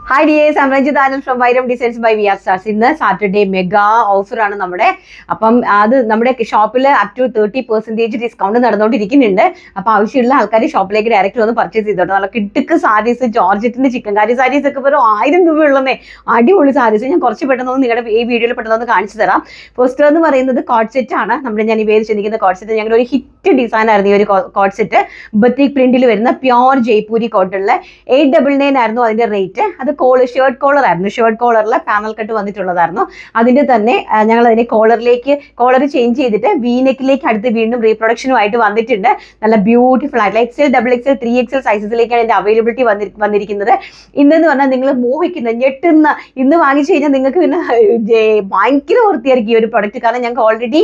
Hi dears, I'm Ranjit Anand from Vairam Designs by VR Stars. ഇന്ന് Saturday mega ഓഫറാണ് നമ്മുടെ. അപ്പം അത് നമ്മുടെ ഷോപ്പിൽ അപ് ടു 30% ഡിസ്കൗണ്ട് നടന്നുകൊണ്ടിരിക്കുന്നുണ്ട്. അപ്പോൾ ആവശ്യമുള്ള ആൾക്കാർ ഷോപ്പിലേക്ക് ഡയറക്റ്റ് വന്ന് പർച്ചേസ് ചെയ്തോട്ടെ. നല്ല കിട്ടുക്ക് സാരീസ്, ജോർജറ്റിന്റെ ചിക്കൻകാരി സാരീസ് ഒക്കെ വെറും 1000 രൂപ ഉള്ളതേ. അടിപൊളി സാരീസ് ഞാൻ കുറച്ച് പെട്ടെന്ന് നിങ്ങളുടെ ഈ വീഡിയോയിൽ പെട്ടെന്ന് കാണിച്ചു തരാം. ഫസ്റ്റ് എന്ന് പറയുന്നത് കോഡ് സെറ്റ് ആണ്. ഞാൻ ഈ പേര് ചിന്തിക്കുന്ന കോഡ് സെറ്റ് ഞങ്ങളുടെ ഒരു ഹിറ്റ് ഡിസൈൻ ആയിരുന്നു. ഈ ഒരു കോഡ് സെറ്റ് ബത്തിക് പ്രിന്റിൽ വരുന്ന പ്യോർ ജയ്പൂരി കോട്ടണിൽ 899 ആയിരുന്നു അതിന്റെ റേറ്റ്. അത് ഷർട്ട് കോളർ ആയിരുന്നു. ഷർട്ട് കോളറിൽ പാനൽ കട്ട് വന്നിട്ടുള്ളതായിരുന്നു. അതിന്റെ തന്നെ ഞങ്ങൾ അതിനെ കോളർ ചേഞ്ച് ചെയ്തിട്ട് വീനെക്കിലേക്ക് അടുത്ത് വീണ്ടും റീപ്രൊഡക്ഷനുമായിട്ട് വന്നിട്ടുണ്ട്. നല്ല ബ്യൂട്ടിഫുൾ ആയിട്ടുള്ള XL, XXL, 3XL സൈസസിലേക്കാണ് ഇതിന്റെ അവൈലബിലിറ്റി വന്നിരിക്കുന്നത്. ഇന്നെന്ന് പറഞ്ഞാൽ നിങ്ങൾ മോഹിക്കുന്ന ഞെട്ടുന്ന ഇന്ന് വാങ്ങിച്ചു കഴിഞ്ഞാൽ നിങ്ങൾക്ക് പിന്നെ ഭയങ്കര വൃത്തിയായിരിക്കും ഈ ഒരു പ്രൊഡക്റ്റ്. കാരണം ഞങ്ങൾക്ക് ഓൾറെഡി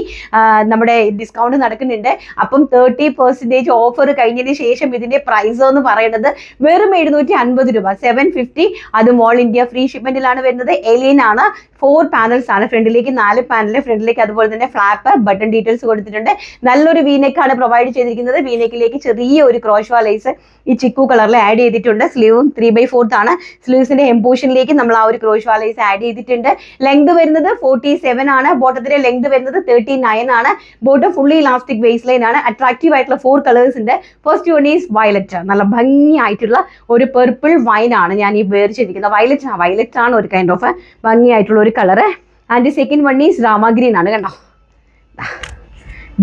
നമ്മുടെ ഡിസ്കൗണ്ട് നടക്കുന്നുണ്ട്. അപ്പം 30% ഓഫർ കഴിഞ്ഞതിന് ശേഷം ഇതിന്റെ പ്രൈസ് എന്ന് പറയുന്നത് വെറും 750 രൂപ, 750. അതും ഓൾ ഇന്ത്യ ഫ്രീ ഷിപ്മെന്റിലാണ് വരുന്നത്. എലിയൻ ആണ്. 4 പാനൽസ് ആണ്. ഫ്രണ്ടിലേക്ക് 4 പാനൽ, ഫ്രണ്ടിലേക്ക് അതുപോലെ തന്നെ ഫ്ലാപ്പ്, ബട്ടൺ ഡീറ്റെയിൽസ് കൊടുത്തിട്ടുണ്ട്. നല്ലൊരു വീനെക്കാണ് പ്രൊവൈഡ് ചെയ്തിരിക്കുന്നത്. വീനെക്കിലേക്ക് ചെറിയ ഒരു ക്രോഷ്വാ ലേസ് ഈ ചിക്കു കളറിൽ ആഡ് ചെയ്തിട്ടുണ്ട്. സ്ലീവും 3/4 ആണ്. സ്ലീവ്സിന്റെ എംപോഷനിലേക്ക് നമ്മൾ ആ ഒരു ക്രോഷ്വാ ലേസ് ആഡ് ചെയ്തിട്ടുണ്ട്. ലെങ്ത് വരുന്നത് 47 ആണ്. ബോട്ടത്തിന്റെ ലെങ്ത് വരുന്നത് 39 ആണ്. Bottom fully elastic waste line ആണ്. അട്രാക്റ്റീവ് ആയിട്ടുള്ള 4 കളേഴ്സ് ഉണ്ട്. First one is violet. നല്ല ഭംഗിയായിട്ടുള്ള ഒരു പെർപ്പിൾ വൈൻ ആണ് ഞാൻ ഈ വേർ ചെയ്തിരിക്കുന്നത്. വയലറ്റ് ആണ് ഒരു കൈൻഡ് ഓഫ് ഭംഗിയായിട്ടുള്ള ഒരു colour. And second one is Rama green ആണ്. കണ്ടോ,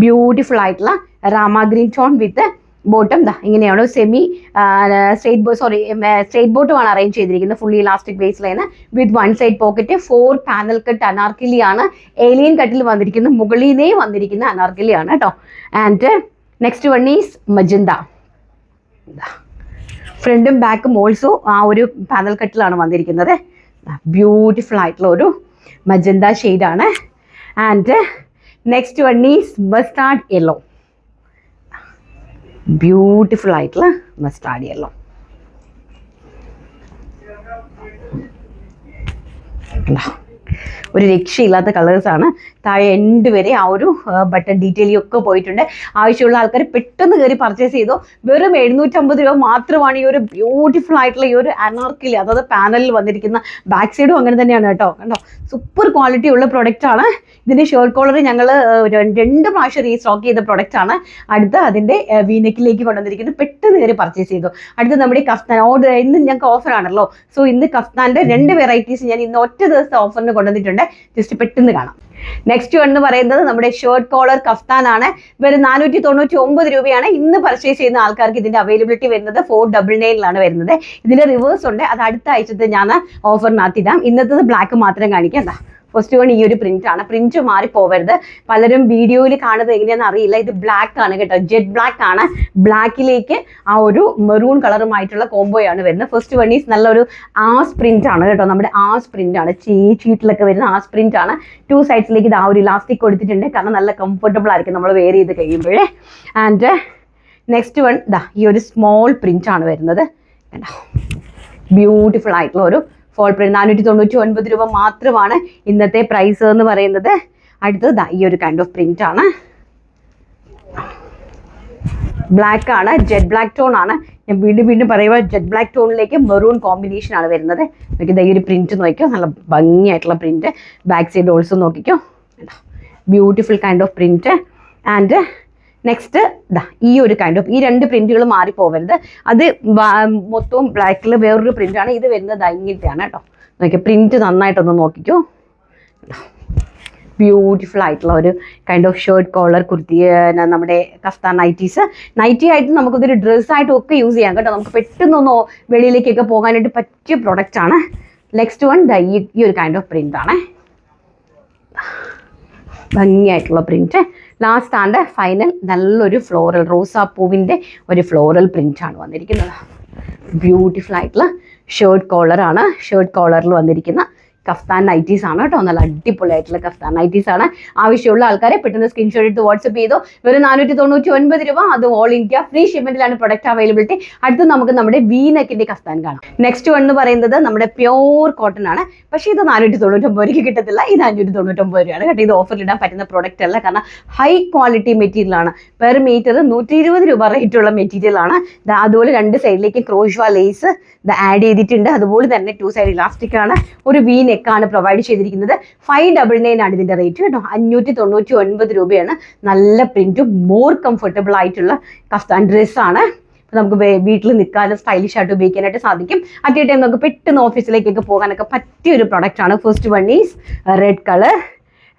ബ്യൂട്ടിഫുൾ ആയിട്ടുള്ള രാമ ഗ്രീൻ ടോൺ വിത്ത് ബോട്ടം ഇങ്ങനെയാണ്. സെമി സ്ട്രേറ്റ് ബോട്ടമാണ് അറേഞ്ച് ചെയ്തിരിക്കുന്നത്. Fully elastic waste line with 1 side pocket. 4 panel cut Anarkali ആണ്. ഏലിയൻ കട്ടിൽ വന്നിരിക്കുന്ന മുകളിലേ വന്നിരിക്കുന്ന അനാർക്കലി ആണ് കേട്ടോ. And next one is magenta. ഫ്രണ്ടും ബാക്കും ഓൾസോ ആ ഒരു പാനൽ കട്ടിലാണ് വന്നിരിക്കുന്നത്. ബ്യൂട്ടിഫുൾ ആയിട്ടുള്ള ഒരു മജന്ത ഷെയ്ഡാണ്. And next one is mustard yellow. Beautiful ആയിട്ടുള്ള മസ്റ്റാർഡ് യെല്ലോ. ഒരു രക്ഷയില്ലാത്ത കളേഴ്സാണ്. താഴെ എൻഡ് വരെ ആ ഒരു ബട്ടൺ ഡീറ്റെയിലിംഗ് ഒക്കെ പോയിട്ടുണ്ട്. ആവശ്യമുള്ള ആൾക്കാർ പെട്ടെന്ന് കയറി പർച്ചേസ് ചെയ്തു. വെറും 750 രൂപ മാത്രമാണ് ഈ ഒരു ബ്യൂട്ടിഫുൾ ആയിട്ടുള്ള ഈ ഒരു അനാർക്കലി, അതായത് പാനലിൽ വന്നിരിക്കുന്ന ബാക്ക് സൈഡും അങ്ങനെ തന്നെയാണ് കേട്ടോ. കണ്ടോ, സൂപ്പർ ക്വാളിറ്റി ഉള്ള പ്രൊഡക്റ്റ് ആണ്. ഇതിന്റെ ഷർട്ട് കോളർ ഞങ്ങൾ 2 പ്രാവശ്യം റീസ്റ്റോക്ക് ചെയ്ത പ്രൊഡക്റ്റ് ആണ്. അടുത്ത് അതിന്റെ വീനെക്കിലേക്ക് കൊണ്ടുവന്നിരിക്കുന്നത്. പെട്ടെന്ന് കയറി പർച്ചേസ് ചെയ്തു. അടുത്ത് നമ്മുടെ കഫ്താൻ ഓർഡർ, ഇന്ന് ഞങ്ങൾക്ക് ഓഫർ ആണല്ലോ. സോ ഇന്ന് കഫ്താന്റെ 2 വെറൈറ്റീസ് ഞാൻ ഇന്ന് ഒറ്റ ദിവസത്തെ ഓഫറിന് കൊണ്ടുവന്നിട്ടുണ്ട്. ജസ്റ്റ് പെട്ടെന്ന് കാണാം. നെക്സ്റ്റ് എന്ന് പറയുന്നത് നമ്മുടെ ഷർട്ട് കോളർ കഫ്താൻ ആണ്. വെറും 499 രൂപയാണ്. ഇന്ന് പർച്ചേസ് ചെയ്യുന്ന ആൾക്കാർക്ക് ഇതിന്റെ അവൈലബിലിറ്റി വരുന്നത് 499 വരുന്നത്. ഇതിന്റെ റിവേഴ്സ് ഉണ്ട്. അത് അടുത്ത ആഴ്ചത്തെ ഞാൻ ഓഫറിനകത്തിടാം. ഇന്നത്തെ ബ്ലാക്ക് മാത്രം കാണിക്കാം. ഫസ്റ്റ് വൺ ഈ ഒരു പ്രിന്റ് ആണ്. പ്രിന്റ് മാറി പോവരുത്. പലരും വീഡിയോയിൽ കാണുന്നത് എങ്ങനെയാണെന്ന് അറിയില്ല. ഇത് ബ്ലാക്ക് ആണ് കേട്ടോ, ജെറ്റ് ബ്ലാക്ക് ആണ്. ബ്ലാക്കിലേക്ക് ആ ഒരു മെറൂൺ കളറുമായിട്ടുള്ള കോംബോയാണ് വരുന്നത്. ഫസ്റ്റ് വൺ ഈസ് നല്ലൊരു ആസ് പ്രിന്റ് ആണ് കേട്ടോ. നമ്മുടെ ആസ് പ്രിന്റ് ആണ്. ഷീറ്റിലൊക്കെ വരുന്ന ആസ് പ്രിന്റ് ആണ്. 2 സൈഡ്സിലേക്ക് ഇത് ആ ഒരു ഇലാസ്റ്റിക് കൊടുത്തിട്ടുണ്ട്. കാരണം നല്ല കംഫർട്ടബിൾ ആയിരിക്കും നമ്മൾ വെയർ ചെയ്ത് കഴിയുമ്പോഴേ. ആൻഡ് നെക്സ്റ്റ് വൺ ഈ ഒരു സ്മോൾ പ്രിന്റ് ആണ് വരുന്നത്. ബ്യൂട്ടിഫുൾ ആയിട്ടുള്ള ഒരു ഫോൾ പ്രിന്റ്. 499 രൂപ മാത്രമാണ് ഇന്നത്തെ പ്രൈസ് എന്ന് പറയുന്നത്. അടുത്തത് ഈ ഒരു കൈൻഡ് ഓഫ് പ്രിന്റ് ആണ്. ബ്ലാക്ക് ആണ്, ജെറ്റ് ബ്ലാക്ക് ടോൺ ആണ്. ഞാൻ വീണ്ടും പറയുമ്പോൾ ജെറ്റ് ബ്ലാക്ക് ടോണിലേക്ക് മെറൂൺ കോമ്പിനേഷൻ ആണ് വരുന്നത്. നോക്കിയത് ഈ ഒരു പ്രിന്റ് നോക്കിയോ, നല്ല ഭംഗിയായിട്ടുള്ള പ്രിന്റ്. ബാക്ക് സൈഡ് ഓൾസോ നോക്കിക്കോ, beautiful kind of print. And next ഈ ഒരു കൈൻഡ് ഓഫ്, ഈ 2 പ്രിന്റുകൾ മാറിപ്പോവരുത്. അത് മൊത്തവും ബ്ലാക്കിൽ വേറൊരു പ്രിന്റാണ്. ഇത് വരുന്നത് ഇങ്ങനത്തെയാണ് കേട്ടോ. നോക്കിയോ, പ്രിന്റ് നന്നായിട്ടൊന്ന് നോക്കിക്കോ. ബ്യൂട്ടിഫുൾ ആയിട്ടുള്ള ഒരു kind of shirt collar kurti. നമ്മുടെ കഫ്താൻ നൈറ്റി ആയിട്ട് നമുക്കിതൊരു ഡ്രസ്സായിട്ടും ഒക്കെ യൂസ് ചെയ്യാം കേട്ടോ. നമുക്ക് പെട്ടെന്നൊന്ന് വെളിയിലേക്കൊക്കെ പോകാനായിട്ട് പറ്റിയ പ്രൊഡക്റ്റ് ആണ്. നെക്സ്റ്റ് വൺ ഈ ഒരു കൈൻഡ് ഓഫ് പ്രിന്റ് ആണ്. ഭംഗിയായിട്ടുള്ള പ്രിന്റ്. ലാസ്റ്റ് ആൻഡ് ഫൈനൽ നല്ലൊരു ഫ്ലോറൽ, റോസാപ്പൂവിൻ്റെ ഒരു ഫ്ലോറൽ പ്രിന്റ് ആണ് വന്നിരിക്കുന്നത്. ബ്യൂട്ടിഫുൾ ആയിട്ടുള്ള ഷർട്ട് കോളറാണ്. ഷർട്ട് കോളറിൽ വന്നിരിക്കുന്ന കഫ്താൻ നൈറ്റീസ് ആണ് കേട്ടോ. നല്ല അടിപൊളിയായിട്ടുള്ള കഫ്താൻ നൈറ്റീസ് ആണ്. ആവശ്യമുള്ള ആൾക്കാരെ പെട്ടെന്ന് സ്ക്രീൻഷോട്ട് എടുത്ത് വാട്സ്ആപ്പ് ചെയ്തോ. വെറും 499 രൂപ. അത് ഓൾ ഇന്ത്യ ഫ്രീ ഷിപ്മെന്റിലാണ് പ്രൊഡക്റ്റ് അവൈലബിലിറ്റി. അടുത്ത് നമുക്ക് നമ്മുടെ V-neckന്റെ കഫ്താൻ കാണാം. നെക്സ്റ്റ് വൺ എന്ന് പറയുന്നത് നമ്മുടെ പ്യോർ കോട്ടൺ ആണ്. പക്ഷേ ഇത് 499 രൂപയ്ക്ക് കിട്ടത്തില്ല. ഇത് 599 രൂപയാണ് കേട്ടോ. ഇത് ഓഫറിൽ ഇടാൻ പറ്റുന്ന പ്രൊഡക്റ്റ് അല്ല, കാരണം ഹൈ ക്വാളിറ്റി മെറ്റീരിയൽ ആണ്. പെർ മീറ്റർ 120 രൂപ റേറ്റ് ഉള്ള മെറ്റീരിയൽ ആണ്. അതുപോലെ രണ്ട് സൈഡിലേക്ക് ക്രോഷ്വ ലേസ് ആഡ് ചെയ്തിട്ടുണ്ട്. അതുപോലെ തന്നെ 2 സൈഡ് ഇലാസ്റ്റിക് ആണ്. ഒരു V-neck ആണ് പ്രൊവൈഡ് ചെയ്തിരിക്കുന്നത്. 599 ആണ് ഇതിന്റെ റേറ്റ് കേട്ടോ. 599 രൂപയാണ്. നല്ല പ്രിന്റും മോർ കംഫർട്ടബിൾ ആയിട്ടുള്ള കഫ്താൻ ഡ്രസ്സാണ്. നമുക്ക് വീട്ടിൽ നിൽക്കാനും സ്റ്റൈലിഷ് ആയിട്ട് ഉപയോഗിക്കാനായിട്ട് സാധിക്കും. അറ്റ് എ ടൈം നമുക്ക് പെട്ടെന്ന് ഓഫീസിലേക്കൊക്കെ പോകാനൊക്കെ പറ്റിയ ഒരു പ്രൊഡക്റ്റ് ആണ്. First one is red colour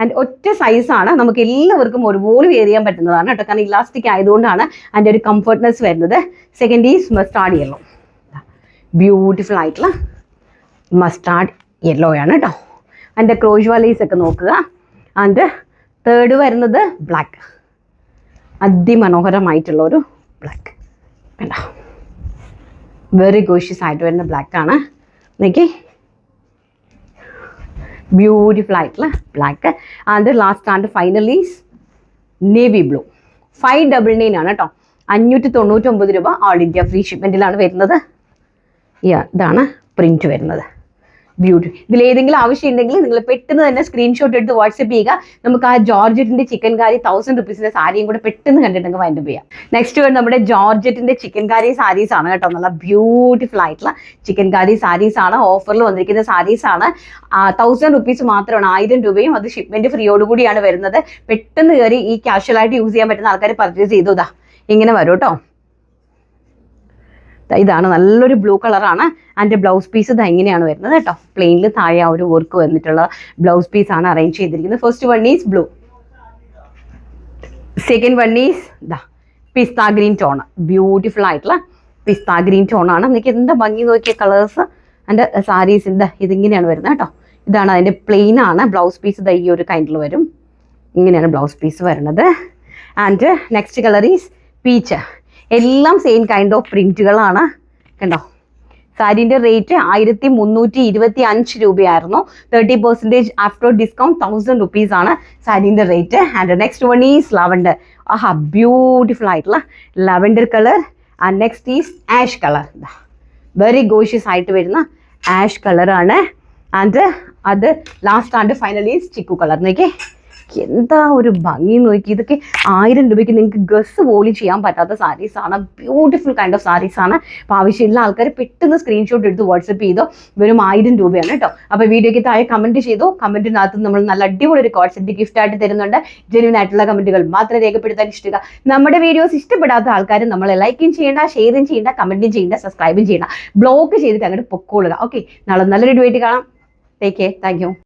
and ഒറ്റ സൈസാണ്. നമുക്ക് എല്ലാവർക്കും ഒരുപോലെ വെയർ ചെയ്യാൻ പറ്റുന്നതാണ് കേട്ടോ, കാരണം ഇലാസ്റ്റിക് ആയതുകൊണ്ടാണ് അതിൻ്റെ ഒരു കംഫർട്ട്നെസ് വരുന്നത്. Second is mustard yellow. Beautiful ആയിട്ടുള്ള മസ്റ്റാർഡ് യെല്ലോ ആണ് കേട്ടോ. അതിൻ്റെ ക്രോഷ്വ ലേസ് ഒക്കെ നോക്കുക. ആൻഡ് തേർഡ് വരുന്നത് ബ്ലാക്ക്. അതിമനോഹരമായിട്ടുള്ള ഒരു ബ്ലാക്ക് കണ്ടോ, വെരി ഗോഷ്യസ് ആയിട്ട് വരുന്ന ബ്ലാക്ക് ആണ്. നോക്കി, ബ്യൂട്ടിഫുൾ ആയിട്ടുള്ള black. And last and finally navy blue. 599 ആണ് കേട്ടോ. 599 രൂപ ഓൾ ഇന്ത്യ ഫ്രീ ഷിപ്മെന്റിലാണ് വരുന്നത്. ഇതാണ് പ്രിന്റ് വരുന്നത്. ബ്യൂട്ടി. ഇതിലേതെങ്കിലും ആവശ്യമുണ്ടെങ്കിൽ നിങ്ങൾ പെട്ടെന്ന് തന്നെ സ്ക്രീൻഷോട്ട് എടുത്ത് വാട്സ്ആപ്പ് ചെയ്യുക. നമുക്ക് ആ ജോർജറ്റിന്റെ ചിക്കൻ കാരി 1000 റുപ്പീസിന്റെ സാരിയും കൂടെ പെട്ടെന്ന് കണ്ടിട്ടുണ്ടെങ്കിൽ വൈൻഡപ്പ് ചെയ്യാം. നെക്സ്റ്റ് വേണ്ട നമ്മുടെ ജോർജറ്റിന്റെ ചിക്കൻ കാരി സാരീസ് ആണ് കേട്ടോ. നല്ല ബ്യൂട്ടിഫുൾ ആയിട്ടുള്ള ചിക്കൻ കാരി സാരീസ് ആണ്. ഓഫറിൽ വന്നിരിക്കുന്ന സാരീസ് ആണ്. 1000 റുപ്പീസ് മാത്രമാണ്. 1000 രൂപയും അത് ഷിപ്മെന്റ് ഫ്രീയോടുകൂടിയാണ് വരുന്നത്. പെട്ടെന്ന് കയറി ഈ കാഷ്വലായിട്ട് യൂസ് ചെയ്യാൻ പറ്റുന്ന ആൾക്കാർ പർച്ചേസ് ചെയ്തു. ഇങ്ങനെ വരും കേട്ടോ. ഇതാണ് നല്ലൊരു ബ്ലൂ കളറാണ്. അതിൻ്റെ ബ്ലൗസ് പീസ് ഇത് ഇങ്ങനെയാണ് വരുന്നത് കേട്ടോ. പ്ലെയിനിൽ താഴെ ആ ഒരു വർക്ക് വന്നിട്ടുള്ള ബ്ലൗസ് പീസ് ആണ് അറേഞ്ച് ചെയ്തിരിക്കുന്നത്. First one is blue. Second one is pista green tone. Beautiful ആയിട്ടുള്ള പിസ്ത ഗ്രീൻ ടോൺ ആണ്. എനിക്ക് എന്താ ഭംഗി നോക്കിയ കളേഴ്സ്. അതിൻ്റെ സാരീസിൻ്റെ ഇതിങ്ങനെയാണ് വരുന്നത് കേട്ടോ. ഇതാണ് അതിൻ്റെ പ്ലെയിൻ ആണ്. ബ്ലൗസ് പീസ് ഈ ഒരു കൈൻഡിൽ വരും. ഇങ്ങനെയാണ് ബ്ലൗസ് പീസ് വരുന്നത്. And next colour is peach. എല്ലാം സെയിം കൈൻഡ് ഓഫ് പ്രിന്റുകളാണ് കണ്ടോ. സാരീൻ്റെ റേറ്റ് 1325 രൂപയായിരുന്നു. 30% ആഫ്റ്റർ ഡിസ്കൗണ്ട് 1000 റുപ്പീസ് ആണ് സാരീൻ്റെ rate. And next one is lavender. Beautiful ആയിട്ടുള്ള lavender colour. And next is ash colour. Very gorgeous ആയിട്ട് വരുന്ന ആഷ് കളറാണ്. ആൻഡ് അത് last and finally chikoo colour. നോക്കി എന്താ ഒരു ഭംഗി നോക്കി. ഇതൊക്കെ 1000 രൂപയ്ക്ക് നിങ്ങൾക്ക് ഗസ് പോലും ചെയ്യാൻ പറ്റാത്ത സാരീസാണ്. ബ്യൂട്ടിഫുൾ കൈൻഡ് ഓഫ് സാരീസാണ്. അപ്പോൾ ആവശ്യമുള്ള ആൾക്കാർ പെട്ടെന്ന് സ്ക്രീൻഷോട്ട് എടുത്ത് വാട്സപ്പ് ചെയ്തോ. വെറും 1000 രൂപയാണ് കേട്ടോ. അപ്പോൾ വീഡിയോയ്ക്ക് താഴെ കമൻറ്റ് ചെയ്തോ. കമൻറ്റിനകത്ത് നമ്മൾ നല്ല അടിപൊളി ഒരു കോൺസെപ്റ്റ് ഗിഫ്റ്റ് ആയിട്ട് തരുന്നുണ്ട്. ജെന്യുവൻ ആയിട്ടുള്ള കമൻറ്റുകൾ മാത്രം രേഖപ്പെടുത്താൻ ഇഷ്ടപ്പെടുക. നമ്മുടെ വീഡിയോസ് ഇഷ്ടപ്പെടാത്ത ആൾക്കാർ നമ്മളെ ലൈക്കും ചെയ്യേണ്ട, ഷെയറും ചെയ്യേണ്ട, കമൻറ്റും ചെയ്യേണ്ട, സബ്സ്ക്രൈബും ചെയ്യേണ്ട. ബ്ലോക്ക് ചെയ്തിട്ട് അങ്ങോട്ട് പൊക്കോളുക. ഓക്കെ, നാളെ നല്ലൊരു വീഡിയോ കാണാം. Take care. Thank you.